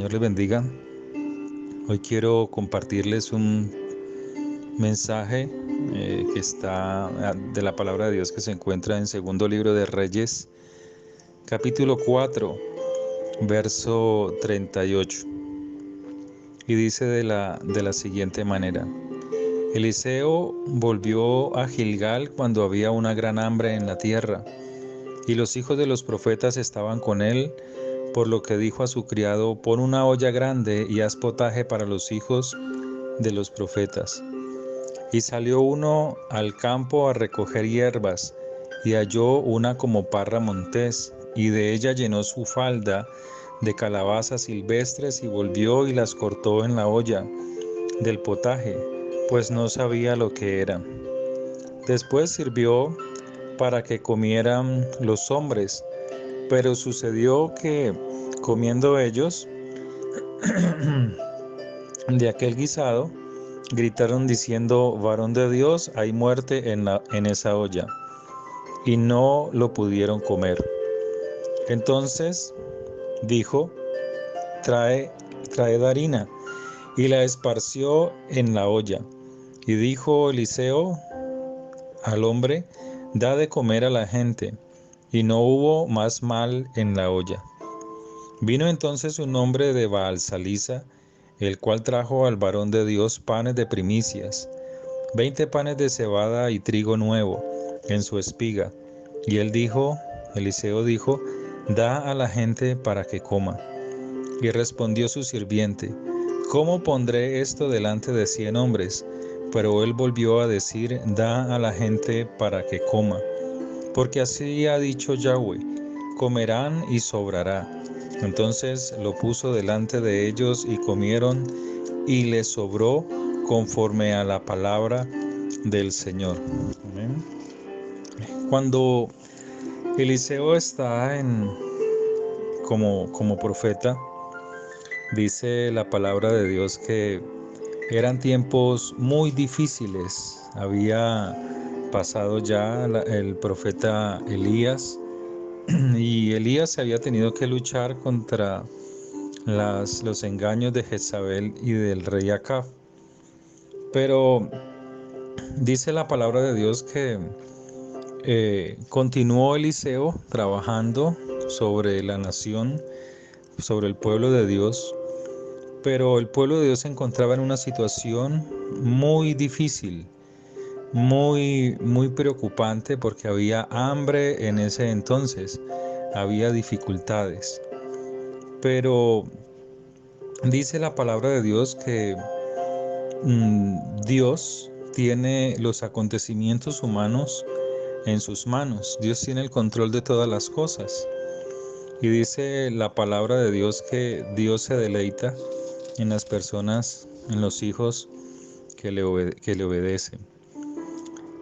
Señor les bendiga. Hoy quiero compartirles un mensaje que está de la palabra de Dios que se encuentra en segundo libro de Reyes, capítulo 4, verso 38. Y dice de la siguiente manera: Eliseo volvió a Gilgal cuando había una gran hambre en la tierra, y los hijos de los profetas estaban con él, por lo que dijo a su criado: pon una olla grande y haz potaje para los hijos de los profetas. Y salió uno al campo a recoger hierbas, y halló una como parra montés, y de ella llenó su falda de calabazas silvestres, y volvió y las cortó en la olla del potaje, pues no sabía lo que era. Después sirvió para que comieran los hombres, pero sucedió que, comiendo ellos de aquel guisado, gritaron diciendo: varón de Dios, hay muerte en esa olla. Y no lo pudieron comer. Entonces dijo: traed harina. Y la esparció en la olla. Y dijo Eliseo al hombre: da de comer a la gente. Y no hubo más mal en la olla. Vino entonces un hombre de Baal-salisa, el cual trajo al varón de Dios panes de primicias, 20 panes de cebada y trigo nuevo en su espiga. Y Eliseo dijo: da a la gente para que coma. Y respondió su sirviente: ¿cómo pondré esto delante de 100 hombres? Pero él volvió a decir: da a la gente para que coma. Porque así ha dicho Yahweh: comerán y sobrará. Entonces lo puso delante de ellos y comieron, y les sobró conforme a la palabra del Señor. Amén. Cuando Eliseo está como profeta, dice la palabra de Dios que eran tiempos muy difíciles. Había pasado ya el profeta Elías, y Elías había tenido que luchar contra los engaños de Jezabel y del rey Acab. Pero dice la palabra de Dios que continuó Eliseo trabajando sobre la nación, sobre el pueblo de Dios, pero el pueblo de Dios se encontraba en una situación muy difícil, muy preocupante, porque había hambre en ese entonces, había dificultades. Pero dice la palabra de Dios que Dios tiene los acontecimientos humanos en sus manos. Dios tiene el control de todas las cosas. Y dice la palabra de Dios que Dios se deleita en las personas, en los hijos que le obedecen.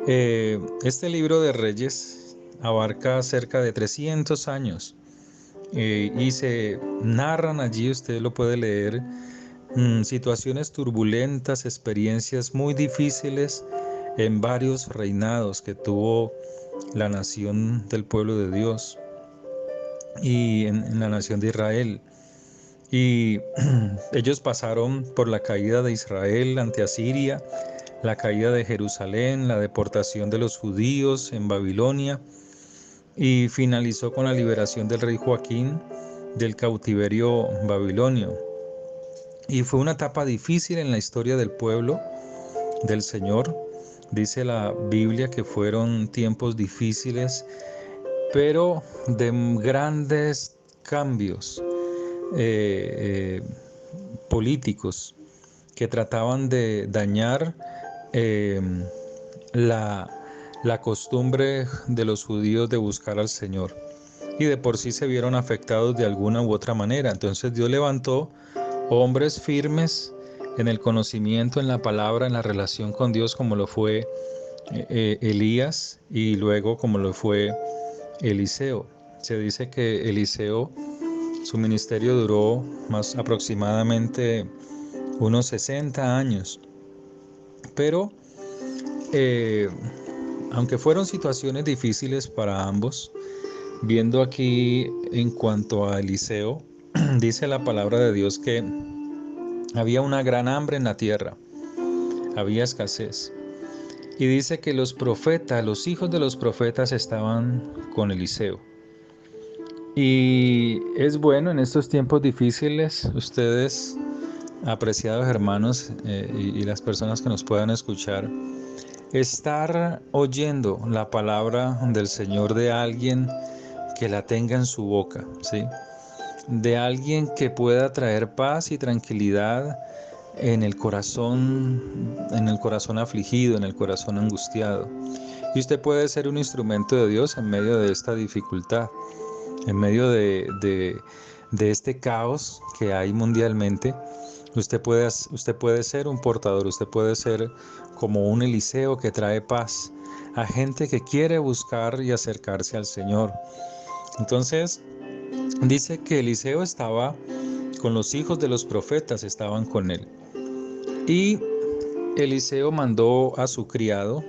Este libro de Reyes abarca cerca de 300 años, y se narran allí, usted lo puede leer, situaciones turbulentas, experiencias muy difíciles en varios reinados que tuvo la nación del pueblo de Dios y en la nación de Israel. Y ellos pasaron por la caída de Israel ante Asiria, la caída de Jerusalén, la deportación de los judíos en Babilonia, y finalizó con la liberación del rey Joaquín del cautiverio babilonio. Y fue una etapa difícil en la historia del pueblo del Señor. Dice la Biblia que fueron tiempos difíciles, pero de grandes cambios políticos que trataban de dañar eh, la costumbre de los judíos de buscar al Señor. Y de por sí se vieron afectados de alguna u otra manera. Entonces Dios levantó hombres firmes en el conocimiento, en la palabra, en la relación con Dios, como lo fue Elías, y luego como lo fue Eliseo. Se dice que Eliseo, su ministerio duró más aproximadamente unos 60 años. Pero aunque fueron situaciones difíciles para ambos, viendo aquí en cuanto a Eliseo, dice la palabra de Dios que había una gran hambre en la tierra, había escasez. Y dice que los profetas, los hijos de los profetas estaban con Eliseo. Y es bueno en estos tiempos difíciles, ustedes, apreciados hermanos, y las personas que nos puedan escuchar, estar oyendo la palabra del Señor de alguien que la tenga en su boca, ¿sí? De alguien que pueda traer paz y tranquilidad en el corazón afligido, en el corazón angustiado. Y usted puede ser un instrumento de Dios en medio de esta dificultad, en medio de este caos que hay mundialmente. Usted puede ser un portador, usted puede ser como un Eliseo que trae paz a gente que quiere buscar y acercarse al Señor. Entonces, dice que Eliseo estaba con los hijos de los profetas, estaban con él. Y Eliseo mandó a su criado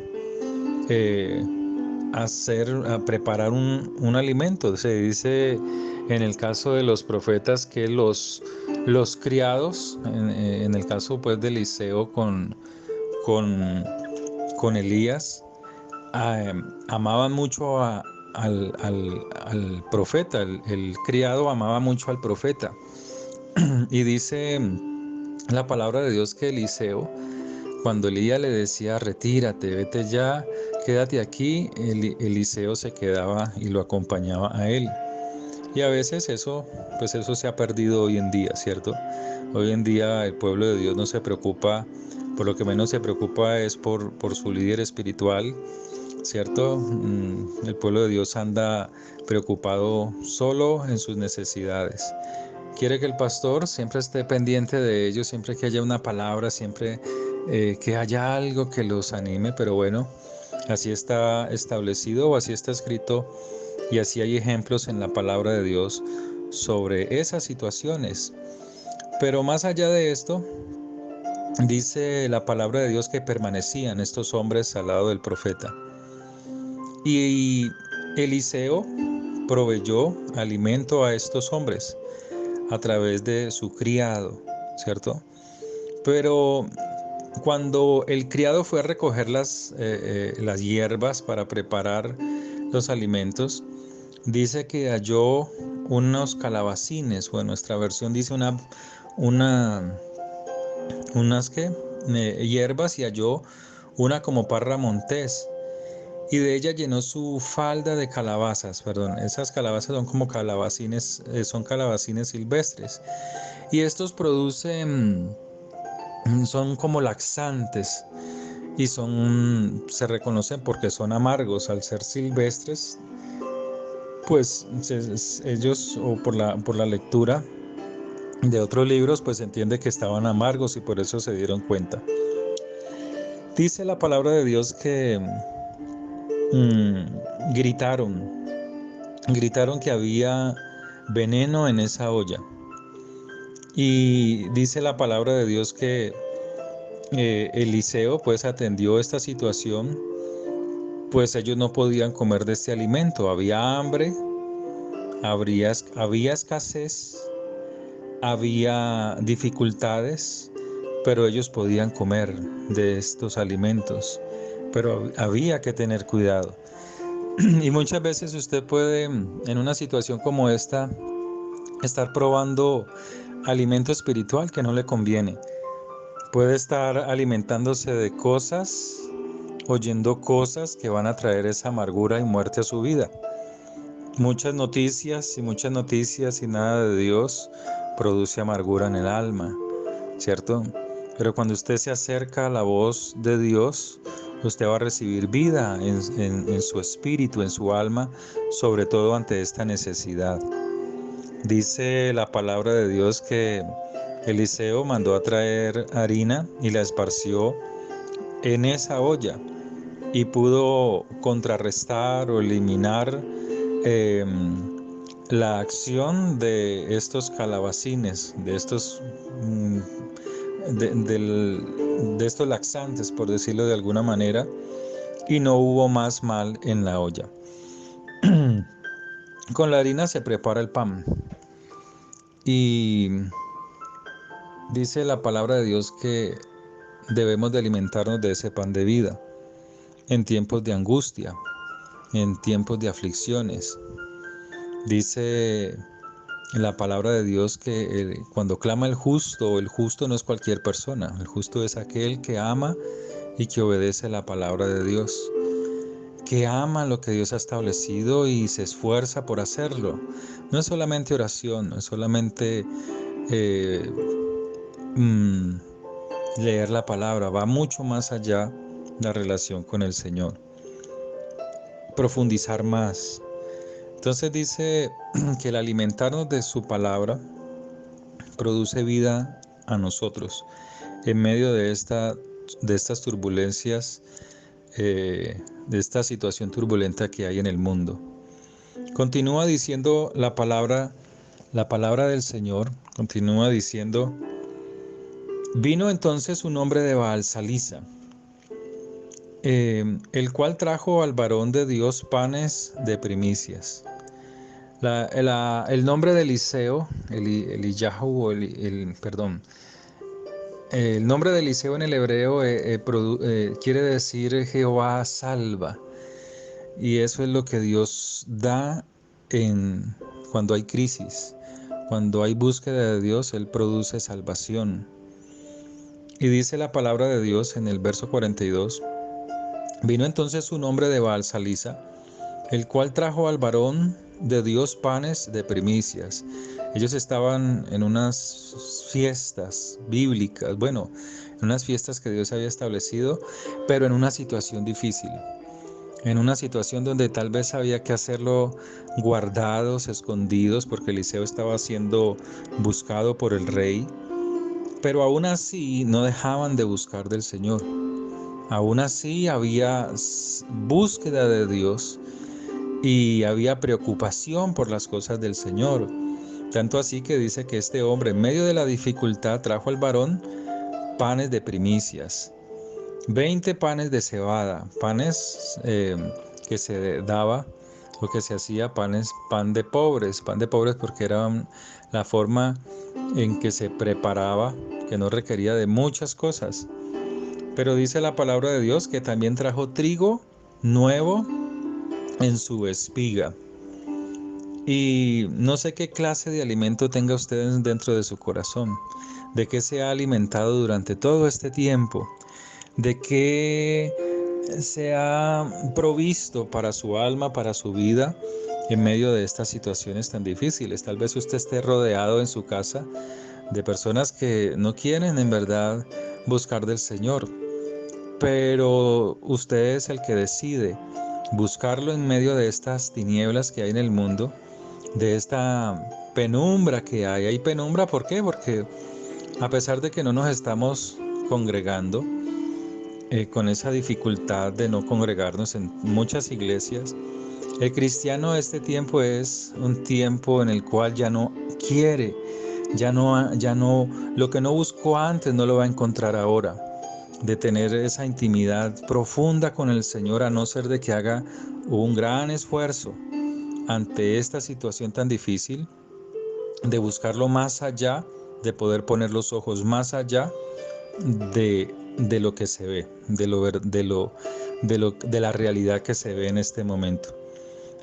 a preparar un alimento. Se dice en el caso de los profetas que los criados, en el caso pues de Eliseo con, con Elías, amaban mucho al profeta, el criado amaba mucho al profeta. Y dice la palabra de Dios que Eliseo, cuando Elías le decía, retírate, vete ya, quédate aquí, Eliseo se quedaba y lo acompañaba a él. Y a veces eso se ha perdido hoy en día, ¿cierto? Hoy en día el pueblo de Dios no se preocupa, por lo que menos se preocupa es por su líder espiritual, ¿cierto? El pueblo de Dios anda preocupado solo en sus necesidades. Quiere que el pastor siempre esté pendiente de ellos, siempre que haya una palabra, siempre que haya algo que los anime, pero bueno, así está establecido o así está escrito y así hay ejemplos en la palabra de Dios sobre esas situaciones. Pero más allá de esto, dice la palabra de Dios que permanecían estos hombres al lado del profeta. Y Eliseo proveyó alimento a estos hombres a través de su criado, ¿cierto? Pero cuando el criado fue a recoger las hierbas para preparar los alimentos, dice que halló unos calabacines, o en nuestra versión dice unas hierbas, y halló una como parra montés, y de ella llenó su falda de calabazas. Perdón, esas calabazas son como calabacines, son calabacines silvestres, y estos son como laxantes y se reconocen porque son amargos al ser silvestres. Pues ellos, o por la lectura de otros libros, pues se entiende que estaban amargos y por eso se dieron cuenta. Dice la palabra de Dios que gritaron que había veneno en esa olla. Y dice la palabra de Dios que Eliseo pues atendió esta situación, pues ellos no podían comer de este alimento. Había hambre, había escasez, había dificultades, pero ellos podían comer de estos alimentos. Pero había que tener cuidado. Y muchas veces usted puede, en una situación como esta, estar probando alimento espiritual que no le conviene. Puede estar alimentándose de cosas, oyendo cosas que van a traer esa amargura y muerte a su vida. Muchas noticias y nada de Dios produce amargura en el alma, ¿cierto? Pero cuando usted se acerca a la voz de Dios, usted va a recibir vida en su espíritu, en su alma, sobre todo ante esta necesidad. Dice la palabra de Dios que Eliseo mandó a traer harina y la esparció en esa olla y pudo contrarrestar o eliminar la acción de estos calabacines, de estos de estos laxantes, por decirlo de alguna manera, y no hubo más mal en la olla. Con la harina se prepara el pan. Y dice la palabra de Dios que debemos de alimentarnos de ese pan de vida en tiempos de angustia, en tiempos de aflicciones. Dice la palabra de Dios que cuando clama el justo no es cualquier persona, el justo es aquel que ama y que obedece la palabra de Dios, que ama lo que Dios ha establecido y se esfuerza por hacerlo. No es solamente oración, no es solamente eh, leer la palabra, va mucho más allá la relación con el Señor, profundizar más. Entonces dice que el alimentarnos de su palabra produce vida a nosotros en medio de estas turbulencias, de esta situación turbulenta que hay en el mundo. Continúa diciendo la palabra del Señor, continúa diciendo: vino entonces un hombre de Baal-Salisa, el cual trajo al varón de Dios panes de primicias. El nombre de Eliseo, Eliyahu, el nombre de Eliseo en el hebreo quiere decir Jehová salva. Y eso es lo que Dios da cuando hay crisis. Cuando hay búsqueda de Dios, Él produce salvación. Y dice la palabra de Dios en el verso 42: vino entonces un hombre de Baal-Salisa, el cual trajo al varón de Dios panes de primicias. Ellos estaban en unas fiestas bíblicas, en unas fiestas que Dios había establecido, pero en una situación difícil, en una situación donde tal vez había que hacerlo guardados, escondidos, porque Eliseo estaba siendo buscado por el rey, pero aún así no dejaban de buscar del Señor. Aún así había búsqueda de Dios y había preocupación por las cosas del Señor. Tanto así que dice que este hombre en medio de la dificultad trajo al varón panes de primicias, 20 panes de cebada, panes que se daba o que se hacía pan de pobres porque era la forma en que se preparaba, que no requería de muchas cosas. Pero dice la palabra de Dios que también trajo trigo nuevo en su espiga. Y no sé qué clase de alimento tenga usted dentro de su corazón, de qué se ha alimentado durante todo este tiempo, de qué se ha provisto para su alma, para su vida, en medio de estas situaciones tan difíciles. Tal vez usted esté rodeado en su casa de personas que no quieren en verdad buscar del Señor, pero usted es el que decide buscarlo en medio de estas tinieblas que hay en el mundo, de esta penumbra que hay. Hay penumbra, ¿por qué? Porque a pesar de que no nos estamos congregando, con esa dificultad de no congregarnos en muchas iglesias, el cristiano este tiempo es un tiempo en el cual ya no quiere, ya no, lo que no buscó antes no lo va a encontrar ahora, de tener esa intimidad profunda con el Señor, a no ser de que haga un gran esfuerzo ante esta situación tan difícil, de buscarlo más allá, de poder poner los ojos más allá de lo que se ve, de la realidad que se ve en este momento.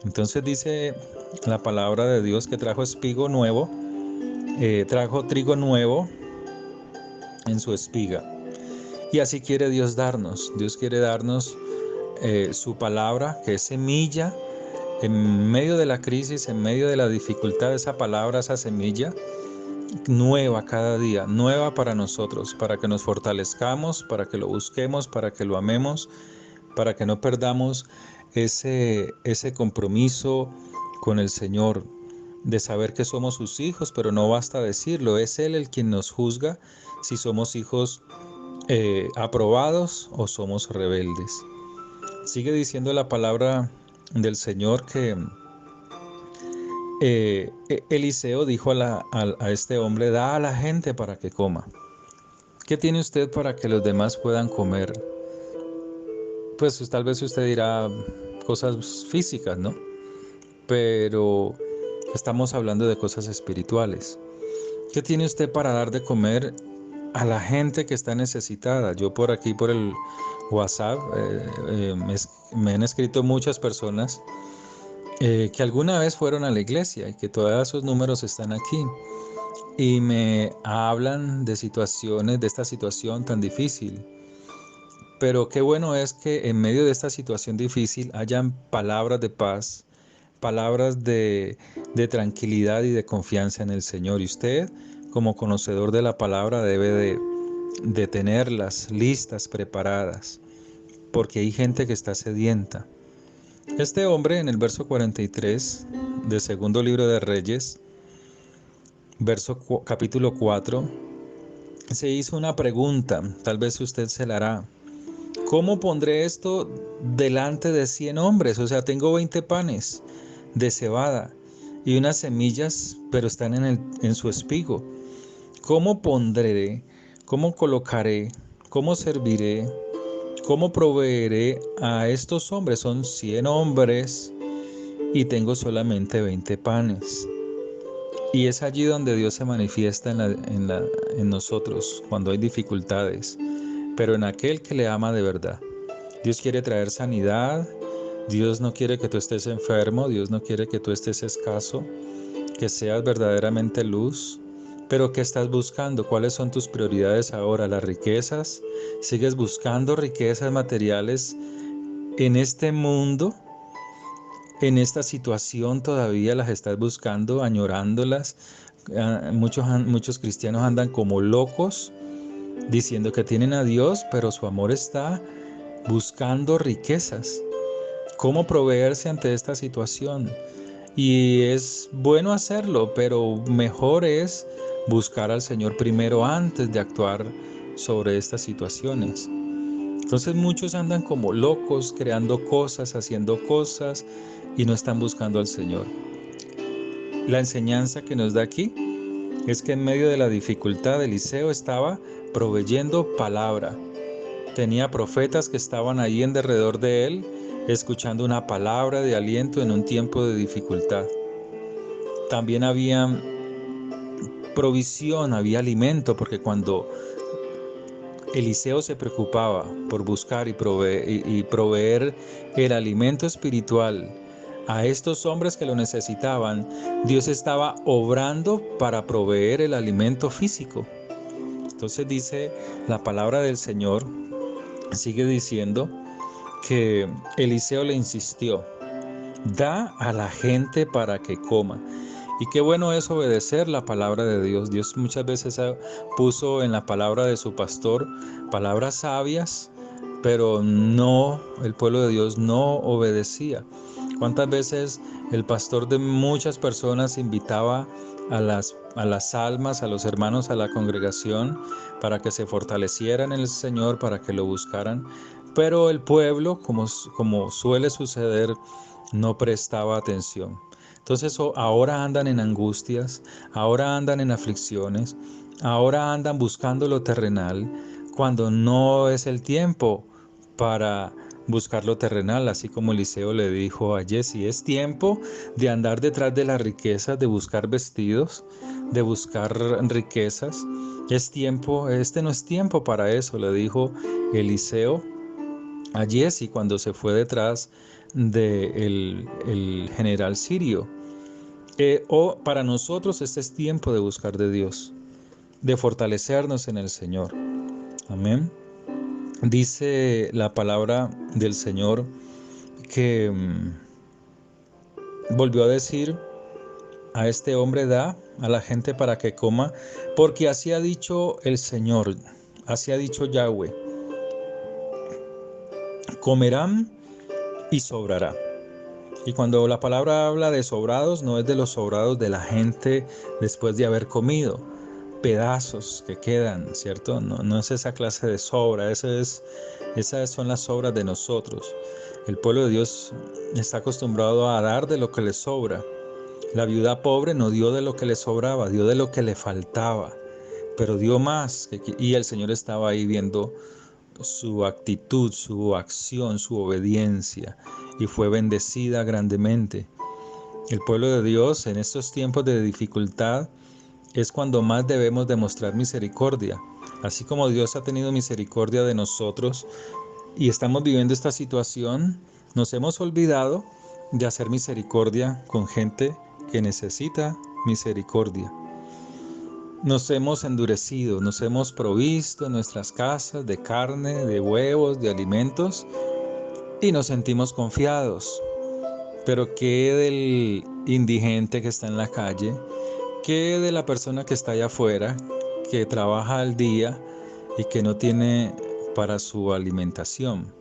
Entonces dice la palabra de Dios que trajo trajo trigo nuevo en su espiga. Y así quiere Dios darnos. Dios quiere darnos su palabra, que es semilla. En medio de la crisis, en medio de la dificultad, esa palabra, esa semilla, nueva cada día, nueva para nosotros, para que nos fortalezcamos, para que lo busquemos, para que lo amemos, para que no perdamos ese compromiso con el Señor, de saber que somos sus hijos, pero no basta decirlo, es Él el quien nos juzga si somos hijos aprobados o somos rebeldes. Sigue diciendo la palabra del Señor que Eliseo dijo a este hombre: da a la gente para que coma. ¿Qué tiene usted para que los demás puedan comer? Pues tal vez usted dirá cosas físicas, ¿no? Pero estamos hablando de cosas espirituales. ¿Qué tiene usted para dar de comer a la gente que está necesitada? Yo por aquí, por el WhatsApp, me han escrito muchas personas que alguna vez fueron a la iglesia y que todos esos números están aquí y me hablan de situaciones, de esta situación tan difícil. Pero qué bueno es que en medio de esta situación difícil hayan palabras de paz, palabras de tranquilidad y de confianza en el Señor. Y usted, como conocedor de la palabra, debe de tenerlas listas, preparadas, porque hay gente que está sedienta. Este hombre en el verso 43 del segundo libro de Reyes, capítulo 4, se hizo una pregunta, tal vez usted se la hará. ¿Cómo pondré esto delante de 100 hombres? O sea, tengo 20 panes de cebada y unas semillas, pero están en su espigo. ¿Cómo pondré? ¿Cómo colocaré? ¿Cómo serviré? ¿Cómo proveeré a estos hombres? Son 100 hombres y tengo solamente 20 panes. Y es allí donde Dios se manifiesta en nosotros, cuando hay dificultades, pero en aquel que le ama de verdad. Dios quiere traer sanidad, Dios no quiere que tú estés enfermo, Dios no quiere que tú estés escaso, que seas verdaderamente luz. Pero ¿qué estás buscando? ¿Cuáles son tus prioridades ahora? ¿Las riquezas? ¿Sigues buscando riquezas materiales en este mundo? ¿En esta situación todavía las estás buscando, añorándolas? Muchos cristianos andan como locos diciendo que tienen a Dios, pero su amor está buscando riquezas. ¿Cómo proveerse ante esta situación? Y es bueno hacerlo, pero mejor es buscar al Señor primero antes de actuar sobre estas situaciones. Entonces muchos andan como locos, creando cosas, haciendo cosas y no están buscando al Señor. La enseñanza que nos da aquí es que en medio de la dificultad Eliseo estaba proveyendo palabra. Tenía profetas que estaban ahí en derredor de él, escuchando una palabra de aliento en un tiempo de dificultad. También había provisión, había alimento, porque cuando Eliseo se preocupaba por buscar y proveer el alimento espiritual a estos hombres que lo necesitaban, Dios estaba obrando para proveer el alimento físico. Entonces dice la palabra del Señor, sigue diciendo que Eliseo le insistió: da a la gente para que coma. Y qué bueno es obedecer la palabra de Dios. Dios muchas veces puso en la palabra de su pastor palabras sabias, pero no, el pueblo de Dios no obedecía. ¿Cuántas veces el pastor de muchas personas invitaba a las almas, a los hermanos, a la congregación, para que se fortalecieran en el Señor, para que lo buscaran? Pero el pueblo, como suele suceder, no prestaba atención. Entonces ahora andan en angustias, ahora andan en aflicciones, ahora andan buscando lo terrenal, cuando no es el tiempo para buscar lo terrenal, así como Eliseo le dijo a Jesse: es tiempo de andar detrás de las riquezas, de buscar vestidos, de buscar riquezas. Es tiempo, este no es tiempo para eso, le dijo Eliseo a Jesse cuando se fue detrás del el general sirio. O para nosotros este es tiempo de buscar de Dios, de fortalecernos en el Señor. Amén. Dice la palabra del Señor que volvió a decir: a este hombre da a la gente para que coma, porque así ha dicho el Señor, así ha dicho Yahweh: comerán y sobrará. Y cuando la palabra habla de sobrados, no es de los sobrados de la gente después de haber comido, pedazos que quedan, ¿cierto? No es esa clase de sobra, esas son las sobras de nosotros. El pueblo de Dios está acostumbrado a dar de lo que le sobra. La viuda pobre no dio de lo que le sobraba, dio de lo que le faltaba, pero dio más. Y el Señor estaba ahí viendo su actitud, su acción, su obediencia, y fue bendecida grandemente. El pueblo de Dios en estos tiempos de dificultad es cuando más debemos demostrar misericordia. Así como Dios ha tenido misericordia de nosotros y estamos viviendo esta situación, nos hemos olvidado de hacer misericordia con gente que necesita misericordia. Nos hemos endurecido, nos hemos provisto en nuestras casas de carne, de huevos, de alimentos y nos sentimos confiados. Pero ¿qué del indigente que está en la calle? ¿Qué de la persona que está allá afuera, que trabaja al día y que no tiene para su alimentación?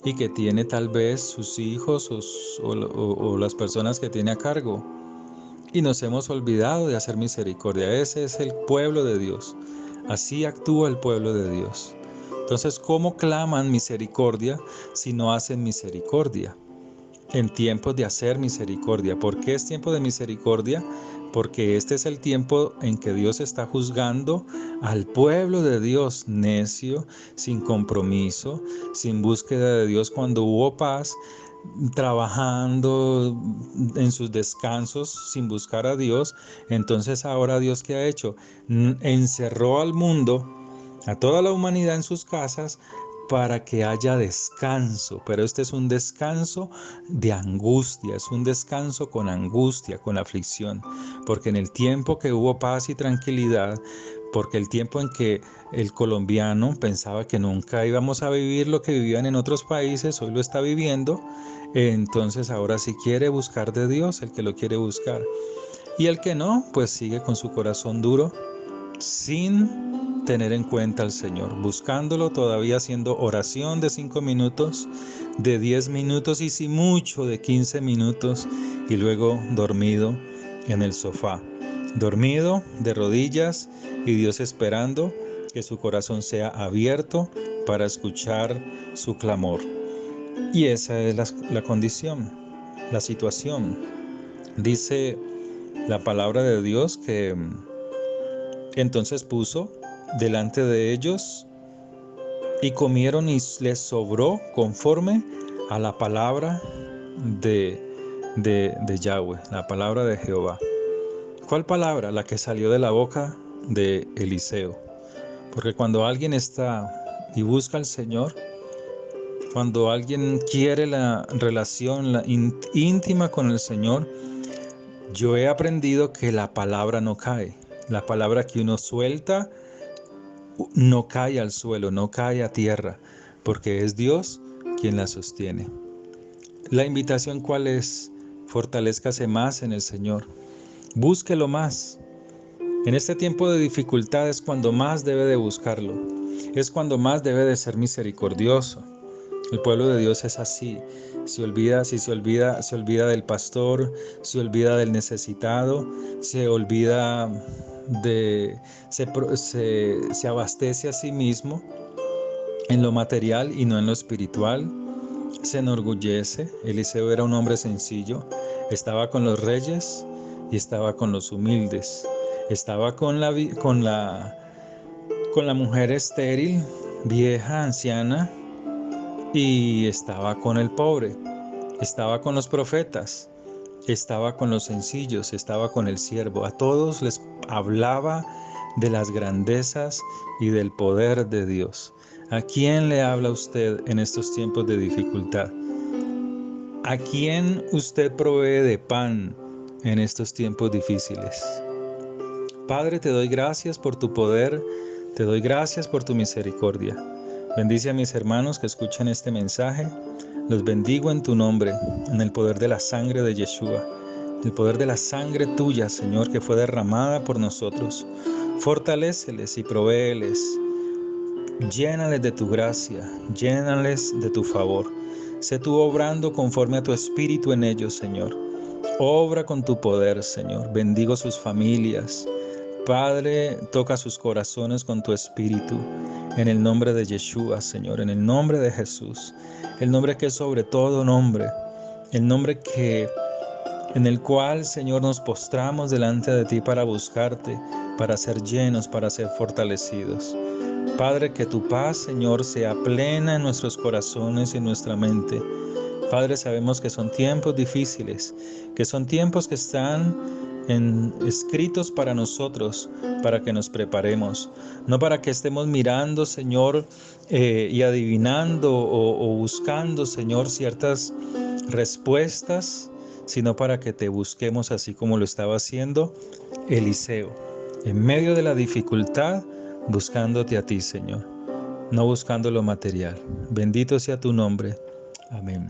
Y que tiene tal vez sus hijos o las personas que tiene a cargo. Y nos hemos olvidado de hacer misericordia. Ese es el pueblo de Dios. Así actúa el pueblo de Dios. Entonces, ¿cómo claman misericordia si no hacen misericordia? En tiempos de hacer misericordia. ¿Por qué es tiempo de misericordia? Porque este es el tiempo en que Dios está juzgando al pueblo de Dios necio, sin compromiso, sin búsqueda de Dios cuando hubo paz, trabajando en sus descansos sin buscar a Dios. Entonces ahora Dios, ¿qué ha hecho? Encerró al mundo, a toda la humanidad en sus casas para que haya descanso, pero este es un descanso de angustia, es un descanso con angustia, con aflicción, porque en el tiempo que hubo paz y tranquilidad, porque el tiempo en que el colombiano pensaba que nunca íbamos a vivir lo que vivían en otros países, hoy lo está viviendo, entonces ahora si quiere buscar de Dios, el que lo quiere buscar, y el que no, pues sigue con su corazón duro, sin tener en cuenta al Señor, buscándolo todavía haciendo oración de 5 minutos, de 10 minutos y si mucho de 15 minutos y luego dormido en el sofá, dormido de rodillas y Dios esperando que su corazón sea abierto para escuchar su clamor. Y esa es la condición, la situación. Dice la palabra de Dios que entonces puso delante de ellos y comieron y les sobró conforme a la palabra de Yahweh, la palabra de Jehová. ¿Cuál palabra? La que salió de la boca de Eliseo. Porque cuando alguien está y busca al Señor, cuando alguien quiere la relación íntima con el Señor, yo he aprendido que la palabra no cae. La palabra que uno suelta no cae al suelo, no cae a tierra, porque es Dios quien la sostiene. La invitación, ¿cuál es? Fortalézcase más en el Señor. Búsquelo más. En este tiempo de dificultad es cuando más debe de buscarlo. Es cuando más debe de ser misericordioso. El pueblo de Dios es así. Se olvida del pastor, se olvida del necesitado, se olvida se abastece a sí mismo en lo material y no en lo espiritual. Se enorgullece. Eliseo era un hombre sencillo. Estaba con los reyes y estaba con los humildes. Estaba con la mujer estéril, vieja, anciana, y estaba con el pobre. Estaba con los profetas. Estaba con los sencillos, estaba con el siervo. A todos les hablaba de las grandezas y del poder de Dios. ¿A quién le habla usted en estos tiempos de dificultad? ¿A quién usted provee de pan en estos tiempos difíciles? Padre, te doy gracias por tu poder, te doy gracias por tu misericordia. Bendice a mis hermanos que escuchan este mensaje. Los bendigo en tu nombre, en el poder de la sangre de Yeshua, el poder de la sangre tuya, Señor, que fue derramada por nosotros. Fortaléceles y provéeles. Llénales de tu gracia, llénales de tu favor. Sé tú obrando conforme a tu espíritu en ellos, Señor. Obra con tu poder, Señor. Bendigo sus familias. Padre, toca sus corazones con tu espíritu. En el nombre de Yeshua, Señor, en el nombre de Jesús. El nombre que es sobre todo nombre. El nombre en el cual, Señor, nos postramos delante de ti para buscarte, para ser llenos, para ser fortalecidos. Padre, que tu paz, Señor, sea plena en nuestros corazones y en nuestra mente. Padre, sabemos que son tiempos difíciles, que son tiempos que están escritos para nosotros, para que nos preparemos, no para que estemos mirando, Señor, y adivinando o buscando, Señor, ciertas respuestas, sino para que te busquemos así como lo estaba haciendo Eliseo, en medio de la dificultad, buscándote a ti, Señor, no buscando lo material. Bendito sea tu nombre. Amén.